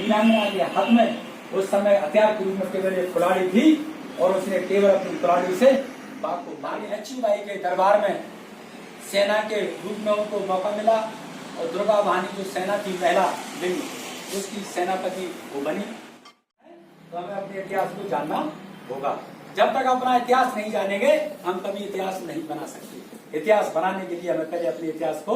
वीरांगना के हाथ में उस समय हथियार के रूप में केवल एक कुल्हाड़ी थी और उसने केवल अपनी कुल्हाड़ी से बाघ को मारी। लक्ष्मीबाई के दरबार में सेना के रूप में उनको मौका मिला और दुर्गा भानी जो सेना थी महिला लिंग उसकी सेनापति वो बनी। तो हमें अपने इतिहास को जानना होगा। जब तक अपना इतिहास नहीं जानेंगे हम कभी इतिहास नहीं बना सकते। इतिहास बनाने के लिए हमें पहले अपने इतिहास को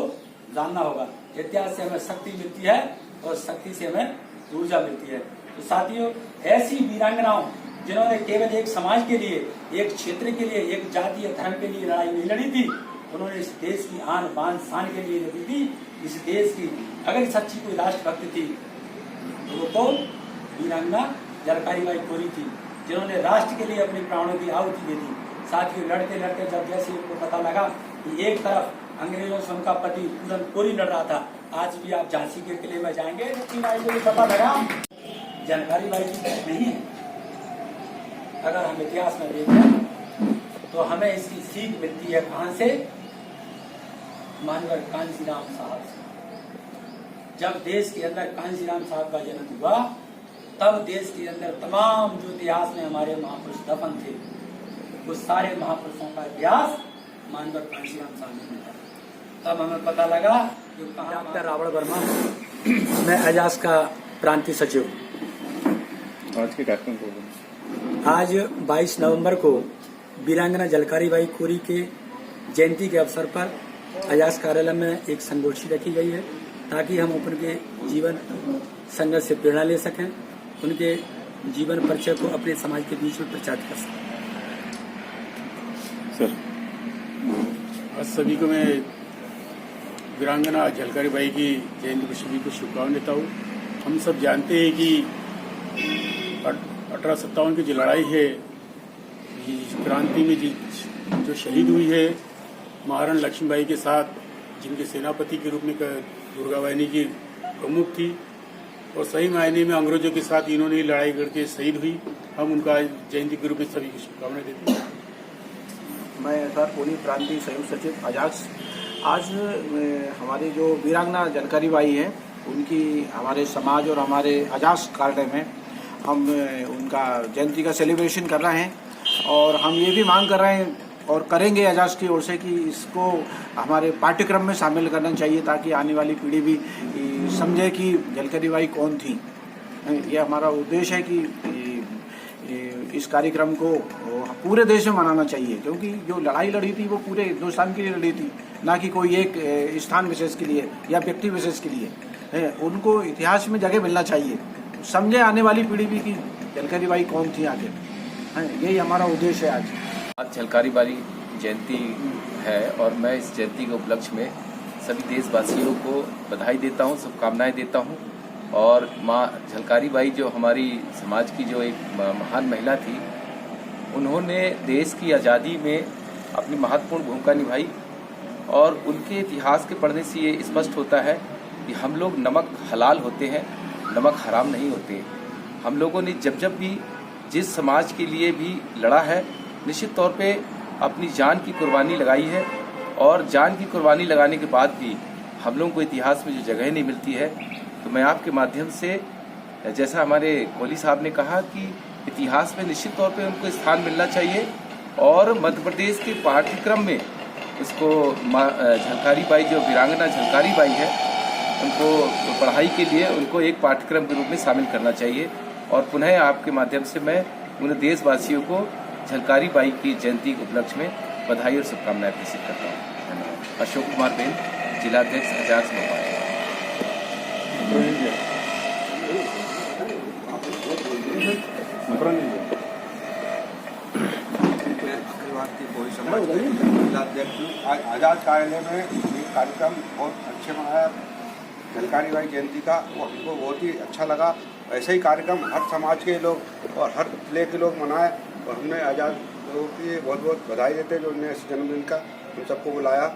जानना होगा। इतिहास से हमें शक्ति मिलती है और शक्ति से हमें ऊर्जा मिलती है। तो साथियों, ऐसी वीरांगनाओं जिन्होंने केवल एक समाज के लिए, एक क्षेत्र के लिए, एक जातीय धर्म के लिए लड़ाई नहीं लड़ी थी, उन्होंने इस देश की आन बान शान के लिए लड़ी थी। इस देश की अगर सच्ची कोई राष्ट्रभक्त थी तो वो कौन? वीरांगना झलकारी कोरी थी, जिन्होंने राष्ट्र के लिए अपने प्राणों की आहुति दे दी। साथियों, लड़ते लड़ते जब जैसे उनको पता लगा कि एक तरफ अंग्रेजों से उनका पति पूरन कोरी लड़ रहा था, आज भी आप झांसी के किले में जाएंगे तो पता लगा झलकारी बाई की नहीं है। अगर हम इतिहास में देखें तो हमें इसकी सीख मिलती है कहां से? मानवर कांशीराम साहब से। जब देश के अंदर कांशीराम साहब का जन्म हुआ तब देश के अंदर तमाम जो इतिहास में हमारे महापुरुष दफन थे वो सारे महापुरुषों का इतिहास मानवर कांशीराम साहब ने मिला। तब हमें पता लगा कि डॉक्टर रावण वर्मा, मैं अजास का प्रांतीय सचिव। आज के कार्यक्रम को आज 22 नवंबर को वीरांगना झलकारी बाई कोरी के जयंती के अवसर पर अजास कार्यालय में एक संगोष्ठी रखी गई है ताकि हम उनके जीवन संघर्ष से प्रेरणा ले सकें, उनके जीवन परिचय को अपने समाज के बीच में प्रचारित कर सकें। सर, आज सभी को मैं वीरांगना झलकारी बाई की जयंती पर सभी को शुभकामनाएं देता हूँ। हम सब जानते हैं कि 1857 की जो लड़ाई है, क्रांति में जो शहीद हुई है महारानी लक्ष्मीबाई के साथ, जिनके सेनापति के रूप में दुर्गा वाहिनी की प्रमुख थी और सही मायने में अंग्रेजों के साथ इन्होंने लड़ाई करके शहीद हुई। हम उनका जयंती के रूप में सभी को शुभकामनाएं देते हैं। मैं सर पुलिस प्रांतीय संयुक्त सचिव अजाक्स। आज हमारी जो वीरांगना झलकारी बाई है उनकी हमारे समाज और हमारे अजाक्स कार्यालय में हम उनका जयंती का सेलिब्रेशन कर रहे हैं और हम ये भी मांग कर रहे हैं और करेंगे अजाक्स की ओर से कि इसको हमारे पाठ्यक्रम में शामिल करना चाहिए ताकि आने वाली पीढ़ी भी समझे कि झलकारी बाई कौन थी। ये हमारा उद्देश्य है कि इस कार्यक्रम को पूरे देश में मनाना चाहिए, क्योंकि जो लड़ाई लड़ी थी वो पूरे हिंदुस्तान के लिए लड़ी थी, ना कि कोई एक स्थान विशेष के लिए या व्यक्ति विशेष के लिए। उनको इतिहास में जगह मिलना चाहिए, समझे आने वाली पीढ़ी भी कि झलकारी बाई कौन थी आगे। यही हमारा उद्देश्य है। आज झलकारी बाई जयंती है और मैं इस जयंती के उपलक्ष्य में सभी देशवासियों को बधाई देता हूँ, शुभकामनाएं देता हूँ। और माँ झलकारी बाई जो हमारी समाज की जो एक महान महिला थी, उन्होंने देश की आज़ादी में अपनी महत्वपूर्ण भूमिका निभाई और उनके इतिहास के पढ़ने से ये स्पष्ट होता है कि हम लोग नमक हलाल होते हैं, नमक हराम नहीं होते। हम लोगों ने जब भी जिस समाज के लिए भी लड़ा है, निश्चित तौर पे अपनी जान की कुर्बानी लगाई है और जान की कुर्बानी लगाने के बाद भी हम लोगों को इतिहास में जो जगह नहीं मिलती है, तो मैं आपके माध्यम से, जैसा हमारे कोहली साहब ने कहा कि इतिहास में निश्चित तौर पे उनको स्थान मिलना चाहिए और मध्य प्रदेश के पाठ्यक्रम में इसको झलकारी बाई जो वीरांगना झलकारी बाई है उनको पढ़ाई के लिए उनको एक पाठ्यक्रम के रूप में शामिल करना चाहिए। और पुनः आपके माध्यम से मैं उन देशवासियों को झलकारी बाई की जयंती के उपलक्ष्य में बधाई और शुभकामनाएं प्रेषित करता हूँ। धन्यवाद। अशोक कुमार बेन, जिलाध्यक्ष अजाक्स भोपाल। जिलाध्यक्ष आज आजाद कार्यालय में एक कार्यक्रम बहुत अच्छे मनाया झलकारी बाई जयंती का, वो हमको बहुत ही अच्छा लगा। ऐसे ही कार्यक्रम हर समाज के लोग और हर जिले के लोग मनाए और हमने आजाद लोगों की बहुत बहुत बधाई देते जो उन्होंने इस जन्मदिन का हम सबको बुलाया।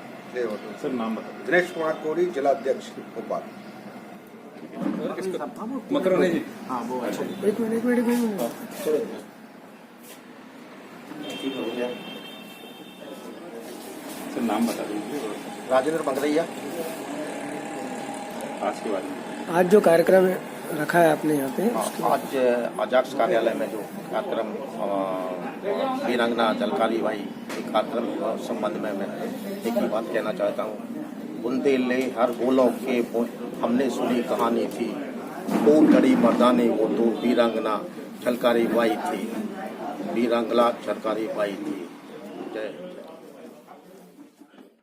सर नाम बताइए। दिनेश कुमार कोरी, जिलाध्यक्ष भोपाल। मकरोनी जी। हाँ वो अच्छा। एक मिनट। सर नाम बता दीजिए। राजेंद्र मंगरैया। आज के बारे में आज जो कार्यक्रम है रखा है आपने यहाँ पे? आज अजाक्स कार्यालय में जो कार्यक्रम वीरांगना झलकारी बाई के कार्यक्रम संबंध में मैं एक ही बात कहना चाहता हूँ। बुंदेले हर गोलों के हमने सुनी कहानी थी, खूब लड़ी मर्दाने वो तो वीरांगना झलकारी बाई थी, वीरांगना झलकारी बाई थी। जय